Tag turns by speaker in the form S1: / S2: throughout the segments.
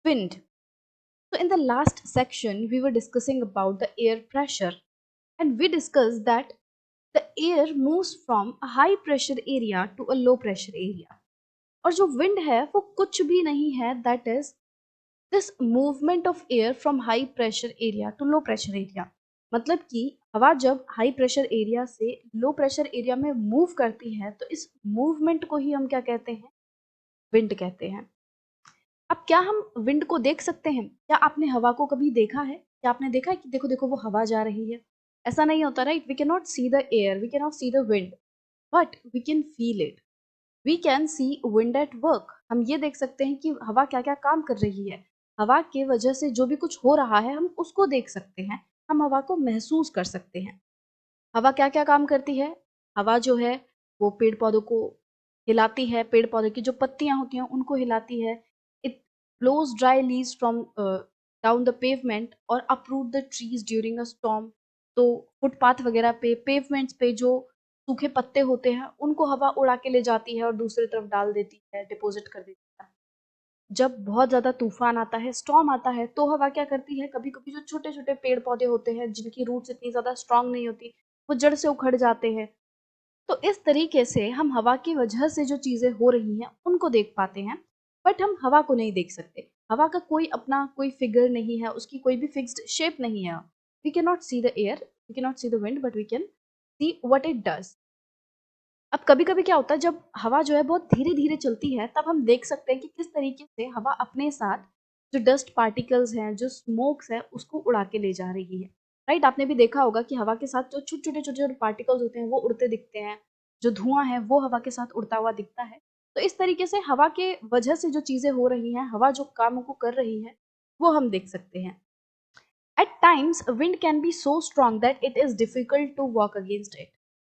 S1: Wind. So in the last section, we were discussing about the air pressure, and we discussed that the air moves from a high pressure area to a low pressure area. और जो wind है वो कुछ भी नहीं है, that is this movement of air from high pressure area to low pressure area. मतलब कि हवा जब हाई प्रेशर एरिया से लो प्रेशर एरिया में मूव करती है तो इस मूवमेंट को ही हम क्या कहते हैं, विंड कहते हैं। अब क्या हम विंड को देख सकते हैं? क्या आपने हवा को कभी देखा है? क्या आपने देखा है कि देखो देखो वो हवा जा रही है? ऐसा नहीं होता, right? We can not see the air, we can not see the wind, but we can feel it. We can see wind at work. हम ये देख सकते हैं कि हवा क्या क्या काम कर रही है। हवा के वजह से जो भी कुछ हो रहा है हम उसको देख सकते हैं, हम हवा को महसूस कर सकते हैं। हवा क्या क्या काम करती है? हवा जो है वो पेड़ पौधों को हिलाती है, पेड़ पौधे की जो पत्तियां होती हैं उनको हिलाती है। It blows dry leaves from down the pavement और uproot the trees during a storm. तो फुटपाथ वगैरह पे, पेवमेंट्स पे जो सूखे पत्ते होते हैं उनको हवा उड़ा के ले जाती है और दूसरी तरफ डाल देती है, डिपॉजिट कर देती है। जब बहुत ज़्यादा तूफान आता है, स्टॉर्म आता है, तो हवा क्या करती है, कभी-कभी जो छोटे-छोटे पेड़-पौधे होते हैं, जिनकी रूट्स इतनी ज़्यादा स्ट्रॉन्ग नहीं होती, वो जड़ से उखड़ जाते हैं। तो इस तरीके से हम हवा की वजह से जो चीज़ें हो रही हैं, उनको देख पाते हैं, बट हम हवा को नहीं देख सकते। हवा का कोई अपना कोई फिगर नहीं है, उसकी कोई भी फिक्स्ड शेप नहीं है। We can not see the air, we can not see the wind, but we can see what it does. अब कभी-कभी क्या होता है, जब हवा जो है बहुत धीरे-धीरे चलती है, तब हम देख सकते हैं कि किस तरीके से हवा अपने साथ जो डस्ट पार्टिकल्स हैं, जो स्मोक्स हैं, उसको उड़ा के ले जा रही है। राइट? आपने भी देखा होगा कि हवा के साथ जो छोटे-छोटे पार्टिकल्स होते हैं, वो उड़ते दिखते हैं। जो धुआँ है, वो हवा के साथ उड़ता हुआ दिखता है। तो इस तरीके से हवा के वजह से जो चीज़ें हो रही हैं, हवा जो कामों को कर रही है, वो हम देख सकते हैं। At times, wind can be so strong that it is difficult to walk against it.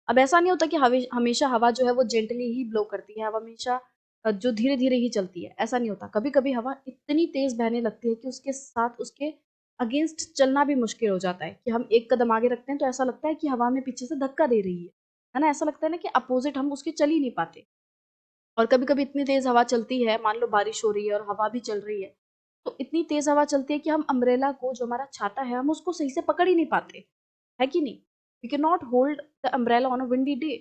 S1: अब ऐसा नहीं होता कि हमेशा हवा जो है वो जेंटली ही ब्लो करती है, हवा हमेशा जो धीरे-धीरे ही चलती है, ऐसा नहीं होता। कभी-कभी हवा इतनी तेज़ बहने लगती है कि उसके साथ उसके अगेंस्ट चलना भी मुश्किल हो जाता है, कि हम एक कदम आगे रखते हैं तो ऐसा लगता है कि हवा हमें पीछे से धक्का दे रही है ना? ऐसा लगता है ना कि अपोज़िट हम उसके चल ही नहीं पाते। और कभी-कभी इतनी तेज़ हवा चलती है, मान लो बारिश हो रही है और हवा भी चल रही है, तो इतनी तेज़ हवा चलती है कि हम अम्ब्रेला को, जो हमारा छाता है, हम उसको सही से पकड़ ही नहीं पाते, है कि नहीं? We can not hold the umbrella on a windy day.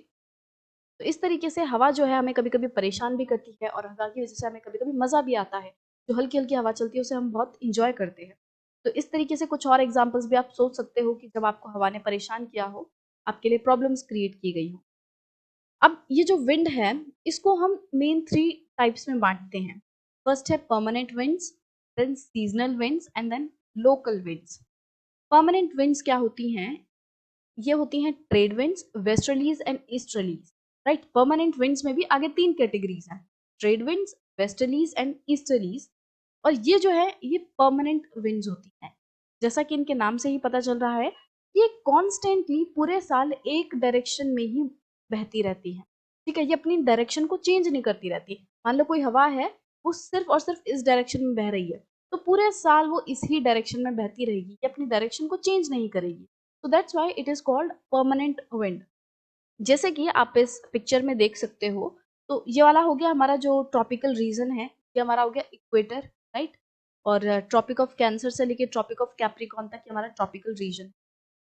S1: तो इस तरीके से हवा जो है हमें कभी-कभी परेशान भी करती है और हवा की वज़ह से हमें कभी-कभी मज़ा भी आता है। जो हल्की-हल्की हवा चलती है उसे हम बहुत एन्जॉय करते हैं। तो इस तरीके से कुछ और एग्ज़ाम्पल्स भी आप सोच सकते हो कि जब आपको हवा ने परेशान किया हो, आपके लिए प्रॉब्लम्स क्रिएट की गई हो। अब ये जो विंड है, इसको हम मेन 3 टाइप्स में बाँटते हैं। फर्स्ट है permanent winds, then seasonal winds and then local winds. Permanent winds क्या होती हैं? ये होती हैं trade winds, westerlies and easterlies, right? Permanent winds में भी आगे 3 कैटेगरीज़ हैं, trade winds, westerlies and easterlies. और ये जो है, ये परमानेंट विंड्स होती हैं। जैसा कि इनके नाम से ही पता चल रहा है, ये कॉन्स्टेंटली पूरे साल एक डायरेक्शन में ही बहती रहती हैं, ठीक है? ये अपनी डायरेक्शन को चेंज नहीं करती रहती। मान लो कोई हवा है, वो सिर्फ़ और सिर्फ़ इस डायरेक्शन में बह रही है, तो पूरे साल वो इसी डायरेक्शन में बहती रहेगी, ये अपनी डायरेक्शन को चेंज नहीं करेगी। So that's why it is called permanent wind। जैसे कि आप इस पिक्चर में देख सकते हो, तो ये वाला हो गया हमारा जो ट्रॉपिकल रीजन है, ये हमारा हो गया इक्वेटर, राइट? और ट्रॉपिक ऑफ कैंसर से लेके ट्रॉपिक ऑफ कैप्रिकॉर्न तक ये हमारा ट्रॉपिकल रीजन।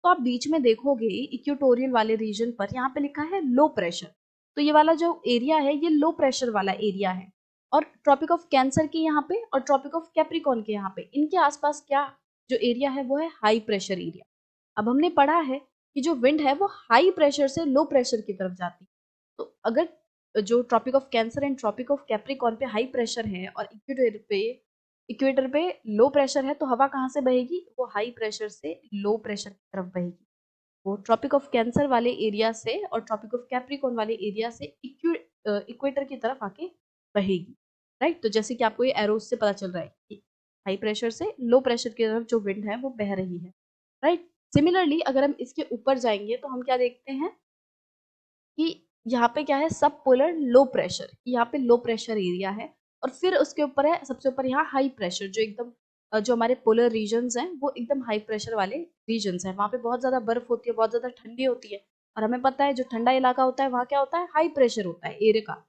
S1: तो आप बीच में देखोगे इक्वेटोरियल वाले रीजन पर यहाँ पे लिखा है लो प्रेशर। तो ये वाला जो एरिया है ये लो प्रेशर वाला एरिया है। और ट्रॉपिक ऑफ कैंसर के यहाँ पे और ट्रॉपिक ऑफ कैप्रिकॉर्न के यहाँ पे, इनके आसपास क्या जो एरिया है वो है हाई प्रेशर एरिया। अब हमने पढ़ा है कि जो विंड है वो हाई प्रेशर से लो प्रेशर की तरफ जाती है। तो अगर जो tropic of cancer and tropic of Capricorn पे हाई प्रेशर है और इक्वेटर पे लो प्रेशर है, तो हवा कहाँ से बहेगी? वो हाई प्रेशर से लो प्रेशर की तरफ बहेगी। वो ट्रॉपिक ऑफ कैंसर वाले एरिया से और ट्रॉपिक ऑफ कैप्रिकॉर्न वाले एरिया से इक्वेटर की तरफ आके बहेगी, राइट? तो जैसे कि आपको ये एरोस से पता चल रहा है कि हाई प्रेशर से लो प्रेशर की तरफ जो विंड है वो बह रही है, राइट? सिमिलरली अगर हम इसके ऊपर जाएंगे तो हम क्या देखते हैं कि यहाँ पे क्या है, सब पोलर लो प्रेशर, यहाँ पे लो प्रेशर एरिया है। और फिर उसके ऊपर है, सबसे ऊपर यहाँ हाई प्रेशर, जो एकदम जो हमारे पोलर रीजन्स हैं वो एकदम हाई प्रेशर वाले रीजन्स हैं। वहाँ पे बहुत ज़्यादा बर्फ होती है, बहुत ज़्यादा ठंडी होती है। और हमें पता है जो ठंडा इलाका होता है वहाँ क्या होता है, हाई प्रेशर होता है एयर का,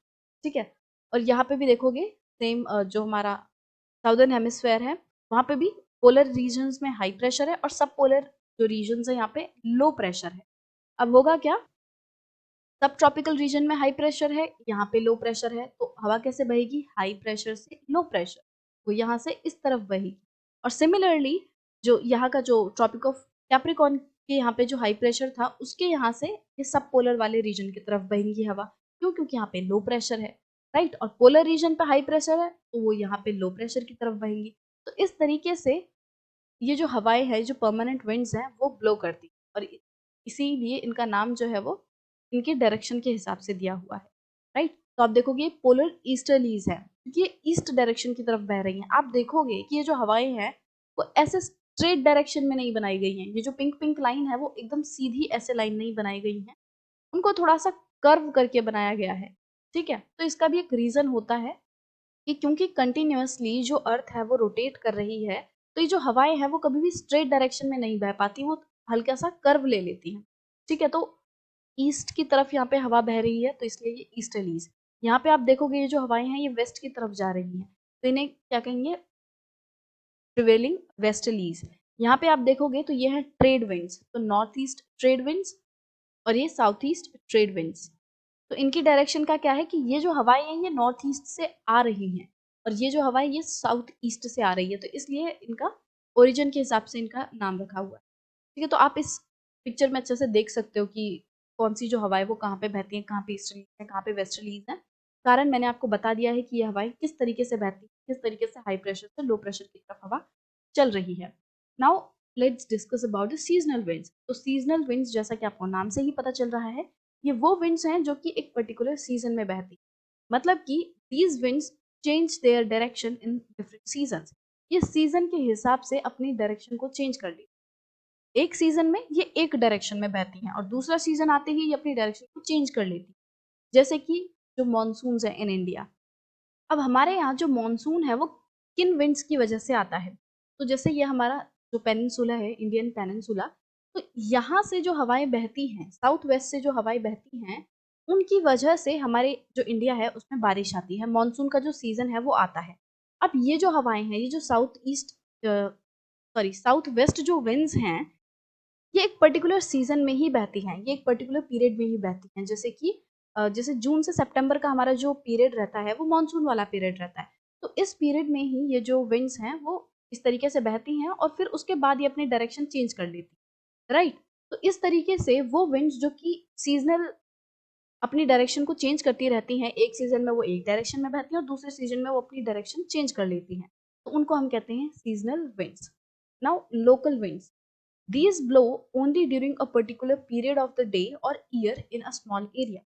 S1: ठीक है? और यहाँ पे भी देखोगे सेम जो हमारा साउदर्न हेमिस्फेयर है, वहाँ पे भी पोलर रीजन्स में हाई प्रेशर है और सब पोलर जो रीजन्स है यहाँ पे लो प्रेशर है। अब होगा क्या, सब ट्रॉपिकल रीजन में हाई प्रेशर है, यहाँ पे लो प्रेशर है, तो हवा कैसे बहेगी, हाई प्रेशर से लो प्रेशर, वो यहाँ से इस तरफ बहेगी। और सिमिलरली जो यहाँ का जो ट्रॉपिक ऑफ कैप्रिकॉर्न के यहाँ पे जो हाई प्रेशर था, उसके यहाँ से ये सब पोलर वाले रीजन की तरफ बहेंगी हवा। क्यों, क्योंकि यहाँ पे लो प्रेशर है, राइट, और पोलर रीजन पे हाई प्रेशर है, तो वो यहाँ पे लो प्रेशर की तरफ बहेंगी। तो इस तरीके से ये जो हवाएं हैं, जो परमानेंट विंड्स हैं, वो ब्लो करती, और इसीलिए इनका नाम जो है वो इनके डायरेक्शन के हिसाब से दिया हुआ है, राइट। तो आप देखोगे पोलर ईस्टर्लीज है, क्योंकि ये ईस्ट डायरेक्शन की तरफ बह रही हैं। आप देखोगे कि ये जो हवाएं हैं वो ऐसे स्ट्रेट डायरेक्शन में नहीं बनाई गई हैं, ये जो पिंक पिंक लाइन है वो एकदम सीधी ऐसे लाइन नहीं बनाई गई हैं, उनको थोड़ा सा कर्व करके बनाया गया है, ठीक है। तो इसका भी एक रीजन होता है कि क्योंकि कंटिन्यूअसली जो अर्थ है वो रोटेट कर रही है, तो ये जो हवाएं हैं वो कभी भी स्ट्रेट डायरेक्शन में नहीं बह पाती, वो हल्का सा कर्व ले लेती हैं, ठीक है। तो ईस्ट की तरफ यहाँ पे हवा बह रही है, तो इसलिए ये ईस्टर्लीज। यहाँ पे आप देखोगे ये जो हवाएं हैं ये वेस्ट की तरफ जा रही हैं, तो इन्हें क्या कहेंगे, प्रिवेलिंग वेस्टर्लीज। यहाँ पे आप देखोगे तो ये है ट्रेड विंड्स, तो नॉर्थ ईस्ट ट्रेड विंड्स और ये साउथ ईस्ट ट्रेड विंड्स। तो इनकी डायरेक्शन का क्या है कि ये जो हवाएं हैं ये नॉर्थ ईस्ट से आ रही हैं, और ये जो हवाएं ये साउथ ईस्ट से आ रही है, तो इसलिए इनका ओरिजिन के हिसाब से इनका नाम रखा हुआ है, ठीक है। तो आप इस पिक्चर में अच्छे से देख सकते हो कि कौन सी जो हवाएं वो कहाँ पे बहती हैं, कहाँ पे ईस्टर्लीज है, कहाँ पे वेस्टर्लीज है। कारण मैंने आपको बता दिया है कि ये हवाएं किस तरीके से बहती हैं, किस तरीके से हाई प्रेशर से लो प्रेशर की तरफ हवा चल रही है। Now let's discuss about the seasonal winds. तो सीजनल विंड्स जैसा कि आपको नाम से ही पता चल रहा है, ये वो विंड्स हैं जो कि एक पर्टिकुलर सीजन में बहती, मतलब कि these winds change their direction in different seasons. ये सीजन के हिसाब से अपनी डायरेक्शन को चेंज कर ली, एक सीजन में ये एक डायरेक्शन में बहती हैं और दूसरा सीजन आते ही ये अपनी डायरेक्शन को चेंज कर लेती, जैसे कि जो मॉनसून्स है इन इंडिया। अब हमारे यहाँ जो मॉनसून है वो किन विंड्स की वजह से आता है, तो जैसे ये हमारा जो पेनिनसुला है, इंडियन पेनिनसुला, तो यहाँ से जो हवाएं बहती हैं, साउथ वेस्ट से जो हवाएं बहती हैं, उनकी वजह से हमारे जो इंडिया है उसमें बारिश आती है, मॉनसून का जो सीजन है वो आता है। अब ये जो हवाएं हैं, ये जो south east sorry south west जो विंड्स हैं, ये एक पर्टिकुलर सीजन में ही बहती हैं, ये एक पर्टिकुलर पीरियड में ही बहती हैं, जैसे कि जैसे जून से सितंबर का हमारा जो पीरियड रहता है वो मॉनसून वाला पीरियड रहता है। तो इस पीरियड में ही ये जो विंड्स हैं वो इस तरीके से बहती हैं और फिर उसके बाद ये अपनी डायरेक्शन चेंज कर लेती है, राइट। तो इस तरीके से वो विंड्स जो कि सीजनल अपनी डायरेक्शन को चेंज करती रहती हैं, एक सीजन में वो एक डायरेक्शन में बहती हैं और दूसरे सीजन में वो अपनी डायरेक्शन चेंज कर लेती हैं, तो उनको हम कहते हैं seasonal winds. Now local winds, these blow only during a particular period of the day or year in a small area।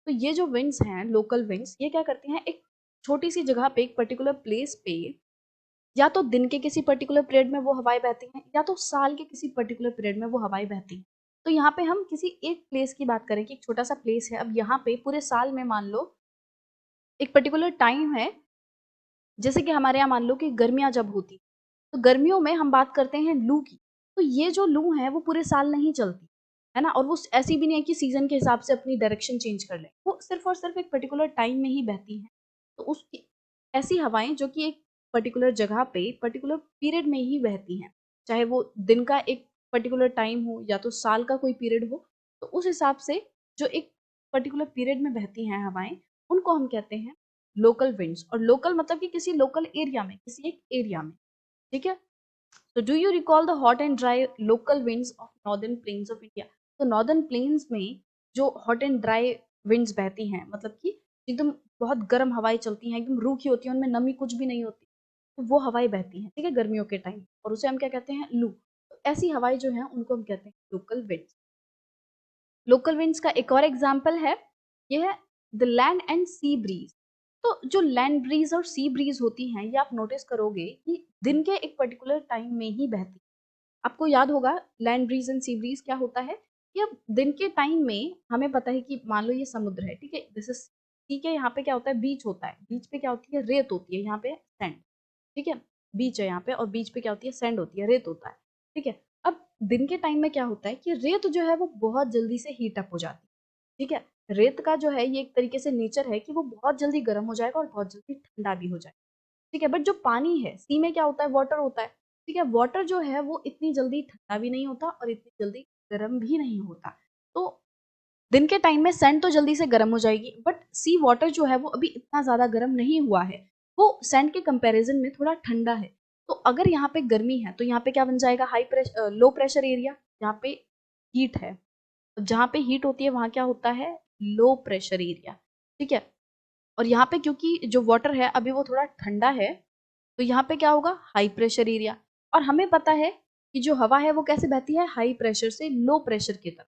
S1: तो ये जो winds हैं, local winds, ये क्या करती हैं, एक छोटी सी जगह पे, एक पर्टिकुलर प्लेस पे, या तो दिन के किसी पर्टिकुलर पीरियड में वो हवाएं बहती हैं, या तो साल के किसी पर्टिकुलर पीरियड में वो हवाएं बहती हैं। तो यहाँ पे हम किसी एक प्लेस की बात करें कि एक छोटा सा प्लेस है, अब यहाँ पे पूरे साल में मान लो एक पर्टिकुलर टाइम है, जैसे कि हमारे यहाँ मान लो कि गर्मियाँ जब होती, तो गर्मियों में हम बात करते हैं लू की। तो ये जो लू है वो पूरे साल नहीं चलती, है ना, और वो ऐसी भी नहीं है कि सीजन के हिसाब से अपनी डायरेक्शन चेंज कर ले, वो सिर्फ और सिर्फ एक पर्टिकुलर टाइम में ही बहती हैं। तो उस ऐसी हवाएं जो कि एक पर्टिकुलर जगह पे पर्टिकुलर पीरियड में ही बहती हैं, चाहे वो दिन का एक पर्टिकुलर टाइम हो या तो साल का कोई पीरियड हो, तो उस हिसाब से जो एक पर्टिकुलर पीरियड में बहती हैं हवाएं, उनको हम कहते हैं लोकल विंड्स। और लोकल मतलब कि किसी लोकल एरिया में, किसी एक एरिया में, ठीक है। तो do you recall the hot and dry local winds of northern plains of India. तो नॉर्दर्न प्लेन्स में जो हॉट एंड ड्राई विंड्स बहती हैं, मतलब कि एकदम बहुत गर्म हवाएं चलती हैं, एकदम रूखी होती हैं, उनमें नमी कुछ भी नहीं होती, तो वो हवाएं बहती हैं, ठीक है, गर्मियों के टाइम, और उसे हम क्या कहते हैं, लू। तो ऐसी हवाएं जो हैं उनको हम कहते हैं लोकल विंड्स। लोकल विंड्स का एक और एग्जाम्पल है, ये है the land and sea breeze. तो जो लैंड ब्रीज और सी ब्रीज होती हैं, ये आप नोटिस करोगे कि दिन के एक पर्टिकुलर टाइम में ही बहती है। आपको याद होगा land breeze and sea breeze क्या होता है, कि अब दिन के टाइम में हमें पता है कि मान लो ये समुद्र है, ठीक है, दिस इज, ठीक है, यहाँ पे क्या होता है, बीच होता है, बीच पे क्या होती है, रेत होती है, यहाँ पे सैंड, ठीक है, बीच है यहाँ पे और बीच पे क्या होती है, सैंड होती है, रेत होता है, ठीक है। अब दिन के टाइम में क्या होता है कि रेत जो है वो बहुत जल्दी से हीट अप हो जाती है, ठीक है। रेत का जो है ये एक तरीके से नेचर है कि वो बहुत जल्दी गर्म हो जाएगा और बहुत जल्दी ठंडा भी हो जाएगा। ठीक है, बट जो पानी है, सी में क्या होता है, वाटर होता है। ठीक है, वाटर जो है वो इतनी जल्दी ठंडा भी नहीं होता और इतनी जल्दी गर्म भी नहीं होता। तो दिन के टाइम में सैंड तो जल्दी से गर्म हो जाएगी, बट सी वाटर जो है वो अभी इतना ज्यादा गर्म नहीं हुआ है, वो सैंड के कंपैरिजन में थोड़ा ठंडा है। तो अगर यहाँ पे गर्मी है तो यहाँ पे क्या बन जाएगा, high pressure, low pressure area. यहाँ पे हीट है, जहाँ पे हीट होती है वहां क्या होता है, लो प्रेशर एरिया। ठीक है, और यहाँ पे क्योंकि जो वाटर है अभी वो थोड़ा ठंडा है, तो यहाँ पे क्या होगा, हाई प्रेशर एरिया। और हमें पता है कि जो हवा है वो कैसे बहती है, हाई प्रेशर से लो प्रेशर की तरफ।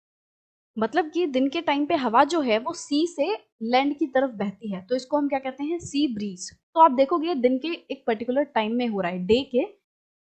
S1: मतलब कि दिन के टाइम पे हवा जो है वो सी से लैंड की तरफ बहती है, तो इसको हम क्या कहते हैं, सी ब्रीज। तो आप देखोगे दिन के एक पर्टिकुलर टाइम में हो रहा है, डे के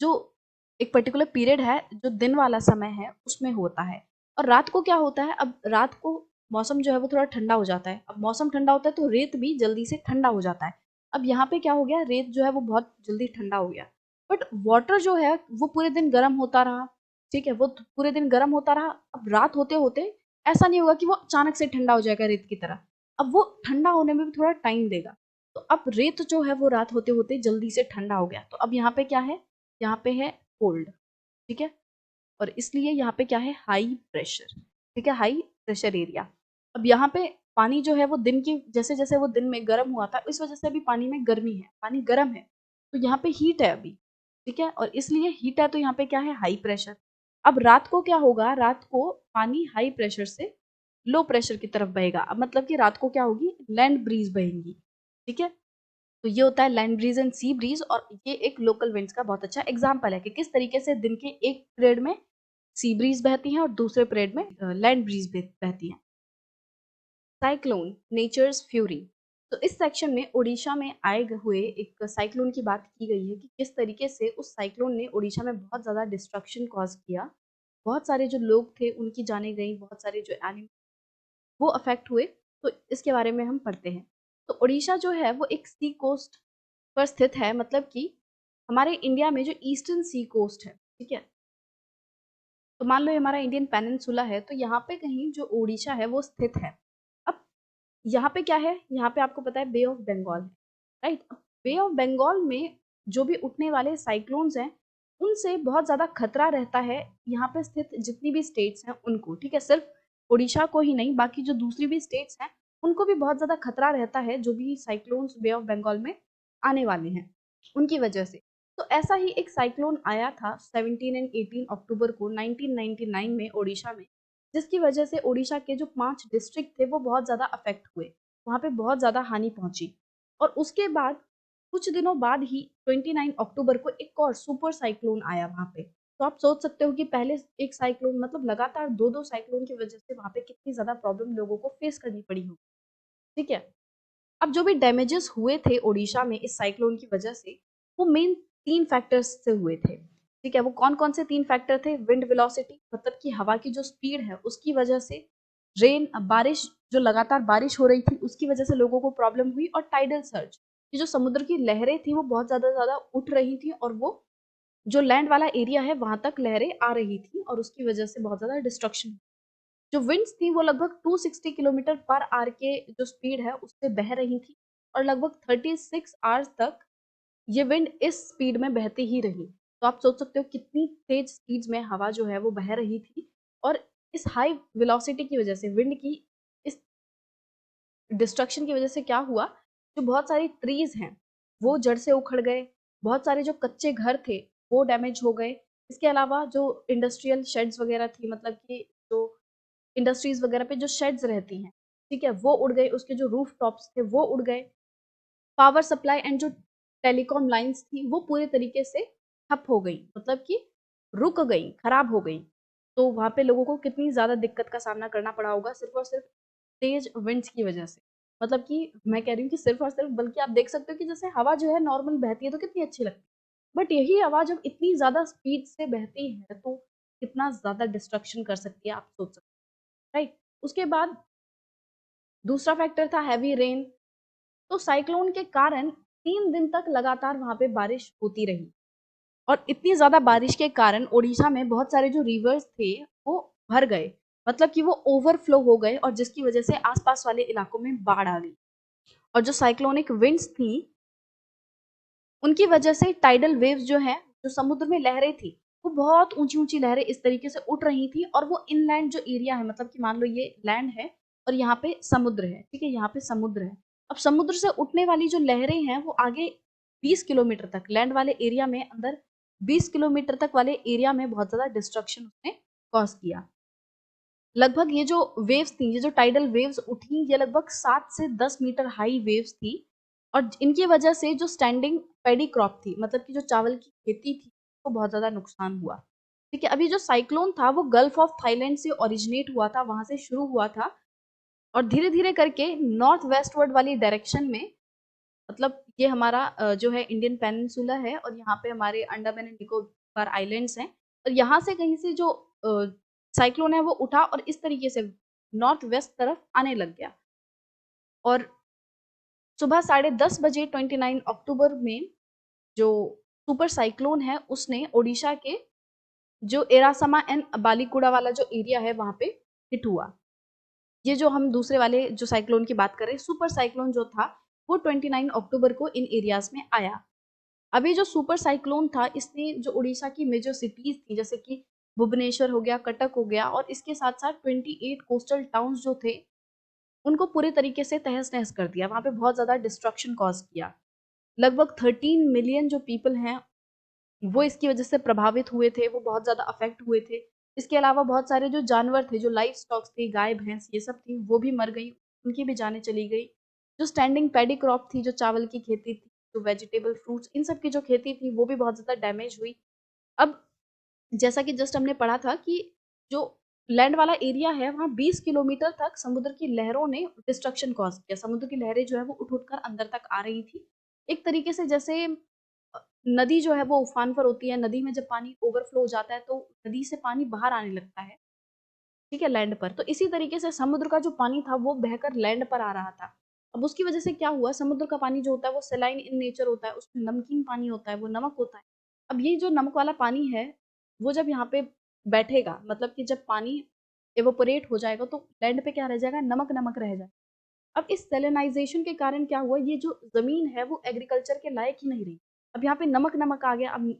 S1: जो एक पर्टिकुलर पीरियड है, जो दिन वाला समय है उसमें होता है। और रात को क्या होता है, अब रात को मौसम जो है वो थोड़ा ठंडा हो जाता है। अब मौसम ठंडा होता है तो रेत भी जल्दी से ठंडा हो जाता है। अब यहाँ पे क्या हो गया, रेत जो है वो बहुत जल्दी ठंडा हो गया, बट वाटर जो है वो पूरे दिन गर्म होता रहा। ठीक है, वो पूरे दिन गर्म होता रहा। अब रात होते होते ऐसा नहीं होगा कि वो अचानक से ठंडा हो जाएगा रेत की तरह, अब वो ठंडा होने में भी थोड़ा टाइम देगा। तो अब रेत जो है वो रात होते होते जल्दी से ठंडा हो गया, तो अब यहाँ पे क्या है, यहाँ पे है कोल्ड। ठीक है, और इसलिए यहाँ पे क्या है, हाई प्रेशर। ठीक है, हाई प्रेशर एरिया। अब यहाँ पे पानी जो है वो दिन की, जैसे जैसे वो दिन में गर्म हुआ था इस वजह से अभी पानी में गर्मी है, पानी गर्म है, तो यहाँ पे हीट है अभी। ठीक है, और इसलिए हीट है तो यहाँ पे क्या है, हाई प्रेशर। अब रात को क्या होगा, रात को पानी हाई प्रेशर से लो प्रेशर की तरफ बहेगा। अब मतलब कि रात को क्या होगी, लैंड ब्रीज बहेंगी। ठीक है, तो ये होता है land breeze and sea breeze, और ये एक लोकल विंड्स का बहुत अच्छा एग्जांपल है कि किस तरीके से दिन के एक पीरियड में सी ब्रीज बहती हैं और दूसरे पीरियड में लैंड ब्रीज बहती हैं। Cyclone, nature's fury. तो इस सेक्शन में उड़ीसा में आए हुए एक साइक्लोन की बात की गई है कि किस तरीके से उस साइक्लोन ने उड़ीसा में बहुत ज़्यादा डिस्ट्रक्शन कॉज किया। बहुत सारे जो लोग थे उनकी जानें गई, बहुत सारे जो एनिमल वो अफेक्ट हुए। तो इसके बारे में हम पढ़ते हैं। तो उड़ीसा जो है वो एक सी कोस्ट पर स्थित है, मतलब कि हमारे इंडिया में जो ईस्टर्न सी कोस्ट है। ठीक है, तो मान लो ये हमारा इंडियन पेनिनसुला है, तो यहाँ पे कहीं जो उड़ीसा है वो स्थित है। अब यहाँ पे क्या है, यहाँ पे आपको पता है बे ऑफ बंगाल है, राइट। बे ऑफ बंगाल में जो भी उठने वाले साइक्लोन्स हैं उनसे बहुत ज़्यादा खतरा रहता है यहाँ पे स्थित जितनी भी स्टेट्स हैं उनको। ठीक है, सिर्फ उड़ीसा को ही नहीं, बाकी जो दूसरी भी स्टेट्स हैं उनको भी बहुत ज़्यादा खतरा रहता है, जो भी साइक्लोन्स बे ऑफ बंगाल में आने वाले हैं उनकी वजह से। तो ऐसा ही एक साइक्लोन आया था 17 एंड 18 अक्टूबर को 1999 में उड़ीसा में, जिसकी वजह से उड़ीसा के जो 5 डिस्ट्रिक्ट थे वो बहुत ज़्यादा अफेक्ट हुए, वहाँ पे बहुत ज़्यादा हानि पहुंची। और उसके बाद कुछ दिनों बाद ही 29 अक्टूबर को एक और सुपर साइक्लोन आया वहाँ पे। तो आप सोच सकते हो कि पहले एक साइक्लोन, मतलब लगातार दो दो साइक्लोन की वजह से वहाँ पे कितनी ज़्यादा प्रॉब्लम लोगों को फेस करनी पड़ी हो। ठीक है, अब जो भी डैमेजेस हुए थे उड़ीसा में इस साइक्लोन की वजह से, वो मेन 3 फैक्टर्स से हुए थे। ठीक है, वो कौन-कौन से 3 फैक्टर थे, विंड वेलोसिटी, मतलब कि हवा की जो स्पीड है उसकी वजह से, रेन, बारिश, जो लगातार बारिश हो रही थी उसकी वजह से लोगों को प्रॉब्लम हुई, और टाइडल सर्ज, कि जो समुद्र की लहरें थी वो बहुत ज़्यादा ज़्यादा उठ रही थी, और वो जो लैंड वाला एरिया है वहां तक लहरें आ रही थी, और उसकी वजह से बहुत ज़्यादा डिस्ट्रक्शन। जो विंड्स थी वो लगभग 260 किलोमीटर पर आवर के जो स्पीड है उससे बह रही थी, और लगभग 36 आवर्स तक ये विंड इस स्पीड में बहती ही रही। तो आप सोच सकते हो कितनी तेज स्पीड्स में हवा जो है वो बह रही थी। और इस हाई वेलोसिटी की वजह से, विंड की इस डिस्ट्रक्शन की वजह से क्या हुआ, जो बहुत सारी ट्रीज हैं वो जड़ से उखड़ गए, बहुत सारे जो कच्चे घर थे वो डैमेज हो गए। इसके अलावा जो इंडस्ट्रियल शेड्स वगैरह थी, मतलब कि जो इंडस्ट्रीज वगैरह पे जो शेड्स रहती हैं, ठीक है, वो उड़ गए, उसके जो रूफ टॉप्स थे वो उड़ गए। पावर सप्लाई एंड जो टेलीकॉम लाइंस थी वो पूरे तरीके से ठप हो गई, मतलब कि रुक गई, खराब हो गई। तो वहां पे लोगों को कितनी ज्यादा दिक्कत का सामना करना पड़ा होगा, सिर्फ और सिर्फ तेज विंड्स की वजह से। मतलब कि मैं कह रही हूँ कि सिर्फ और सिर्फ, बल्कि आप देख सकते हो कि जैसे हवा जो है नॉर्मल बहती है तो कितनी अच्छी लगती है, बट यही हवा जब इतनी ज्यादा स्पीड से बहती है तो कितना ज्यादा डिस्ट्रक्शन कर सकती है, आप सोच सकते हैं, राइट। उसके बाद दूसरा फैक्टर था हैवी रेन। तो साइक्लोन के कारण 3 दिन तक लगातार वहां पे बारिश होती रही, और इतनी ज्यादा बारिश के कारण उड़ीसा में बहुत सारे जो रिवर्स थे वो भर गए, मतलब कि वो ओवरफ्लो हो गए, और जिसकी वजह से आसपास वाले इलाकों में बाढ़ आ गई। और जो साइक्लोनिक विंड्स थी उनकी वजह से टाइडल वेव्स जो है, जो समुद्र में लहरें थी, वो बहुत ऊंची ऊंची लहरें इस तरीके से उठ रही थी, और वो इनलैंड जो एरिया है, मतलब कि मान लो ये लैंड है और यहाँ पे समुद्र है, ठीक है, यहाँ पे समुद्र है। अब समुद्र से उठने वाली जो लहरें हैं वो आगे 20 किलोमीटर तक लैंड वाले एरिया में, अंदर 20 किलोमीटर तक वाले एरिया में बहुत ज्यादा डिस्ट्रक्शन उसने कॉज किया। लगभग ये जो वेव्स थी, ये जो टाइडल वेव्स उठी, ये लगभग 7 से 10 मीटर हाई वेव्स थी, और इनकी वजह से जो स्टैंडिंग पैडी क्रॉप थी, मतलब कि जो चावल की खेती थी, को बहुत ज्यादा नुकसान हुआ। ठीक है, अभी जो साइक्लोन था वो गल्फ ऑफ थाईलैंड से ओरिजिनेट हुआ था, वहां से शुरू हुआ था, और धीरे धीरे करके नॉर्थ वेस्टवर्ड वाली डायरेक्शन में, मतलब ये हमारा जो है इंडियन पेनिनसुला है, और यहाँ पे हमारे अंडमान एंड निकोबार आइलैंड्स हैं, और यहाँ से कहीं से जो साइक्लोन है वो उठा और इस तरीके से नॉर्थ वेस्ट तरफ आने लग गया। और सुबह 10:30 बजे 29 अक्टूबर में जो सुपर साइक्लोन है उसने ओडिशा के जो एरासमा एंड बालीकुड़ा वाला जो एरिया है वहां पे हिट हुआ। ये जो हम दूसरे वाले जो साइक्लोन की बात कर रहे हैं, सुपर साइक्लोन जो था वो 29 अक्टूबर को इन एरियाज में आया। अभी जो सुपर साइक्लोन था इसने जो उड़ीसा की मेजर सिटीज थी, जैसे कि भुवनेश्वर हो गया, कटक हो गया, और इसके साथ साथ 28 कोस्टल टाउन्स जो थे उनको पूरे तरीके से तहस नहस कर दिया, वहां पे बहुत ज्यादा डिस्ट्रक्शन कॉज किया। लगभग 13 मिलियन जो पीपल हैं वो इसकी वजह से प्रभावित हुए थे, वो बहुत ज्यादा अफेक्ट हुए थे। इसके अलावा बहुत सारे जो जानवर थे, जो लाइफ स्टॉक्स थी, गाय भैंस ये सब थी, वो भी मर गई, उनकी भी जानें चली गई। जो स्टैंडिंग पैडी क्रॉप थी, जो चावल की खेती थी, जो वेजिटेबल फ्रूट्स, इन सब की जो खेती थी वो भी बहुत ज्यादा डैमेज हुई। अब जैसा कि जस्ट हमने पढ़ा था कि जो लैंड वाला एरिया है वहां 20 किलोमीटर तक समुद्र की लहरों ने डिस्ट्रक्शन कॉज किया। समुद्र की लहरें जो है वो उठ उठकर अंदर तक आ रही थी, एक तरीके से जैसे नदी जो है वो उफान पर होती है, नदी में जब पानी ओवरफ्लो हो जाता है तो नदी से पानी बाहर आने लगता है, ठीक है, लैंड पर। तो इसी तरीके से समुद्र का जो पानी था वो बहकर लैंड पर आ रहा था। अब उसकी वजह से क्या हुआ, समुद्र का पानी जो होता है वो सेलाइन इन नेचर होता है, उसमें नमकीन पानी होता है, वो नमक होता है। अब ये जो नमक वाला पानी है वो जब यहाँ पे बैठेगा, मतलब कि जब पानी एवोपोरेट हो जाएगा तो लैंड पे क्या रह जाएगा, नमक नमक रह जाएगा। अब इस सेलेनाइजेशन के कारण क्या हुआ, ये जो जमीन है वो एग्रीकल्चर के लायक ही नहीं रही। अब यहाँ पे नमक नमक आ गया। अब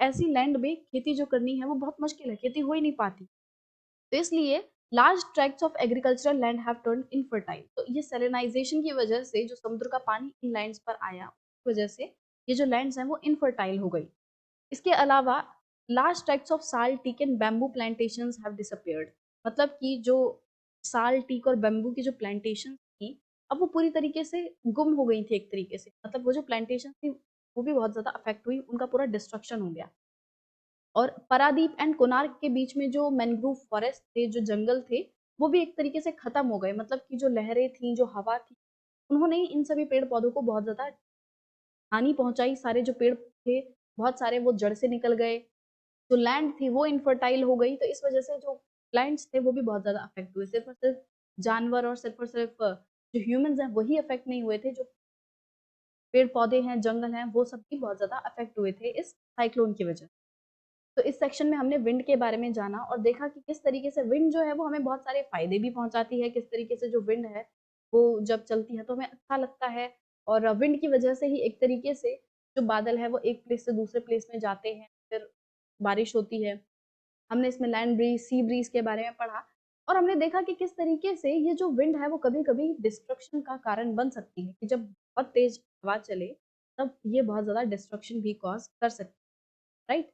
S1: ऐसी लैंड में खेती जो करनी है वो बहुत मुश्किल है, खेती हो ही नहीं पाती। तो इसलिए large tracts of agricultural land have turned infertile. तो ये सेलेनाइजेशन की वजह से जो समुद्र का पानी इन लैंड्स पर आया, उसकी वजह से ये जो लैंड्स हैं वो इनफर्टाइल हो गई। इसके अलावा large tracts of sal teak and bamboo plantations have disappeared. मतलब कि जो साल टीक और बैम्बू की जो प्लांटेशन थी, अब वो पूरी तरीके से गुम हो गई थी एक तरीके से, मतलब वो जो प्लांटेशन थी वो भी बहुत ज्यादा अफेक्ट हुई, उनका पूरा डिस्ट्रक्शन हो गया। और पारादीप एंड कोणार्क के बीच में जो मैंग्रोव फॉरेस्ट थे, जो जंगल थे, वो भी एक तरीके से खत्म हो गए। मतलब कि जो लहरें थी, जो हवा थी, उन्होंने इन सभी पेड़ पौधों को बहुत ज्यादा हानि पहुंचाई। सारे जो पेड़ थे बहुत सारे वो जड़ से निकल गए, जो लैंड थी वो इनफर्टाइल हो गई। तो इस वजह से जो प्लांट्स थे वो भी बहुत ज्यादा अफेक्ट हुए। सिर्फ और सिर्फ जानवर और सिर्फ और सिर्फ जो ह्यूमंस हैं वही अफेक्ट नहीं हुए थे, जो पेड़ पौधे हैं, जंगल हैं, वो सब भी बहुत ज्यादा अफेक्ट हुए थे इस साइक्लोन की वजह। तो इस सेक्शन में हमने विंड के बारे में जाना और देखा कि किस तरीके से विंड जो है वो हमें बहुत सारे फायदे भी पहुंचाती है, किस तरीके से जो विंड है वो जब चलती है तो हमें अच्छा लगता है। और विंड की वजह से ही एक तरीके से जो बादल है वो एक प्लेस से दूसरे प्लेस में जाते हैं, फिर बारिश होती है। हमने इसमें लैंड ब्रीज, सी ब्रीज के बारे में पढ़ा, और हमने देखा कि किस तरीके से ये जो विंड है वो कभी कभी डिस्ट्रक्शन का कारण बन सकती है, कि जब बहुत तेज हवा चले तब ये बहुत ज्यादा डिस्ट्रक्शन भी कॉज कर सकती है, राइट।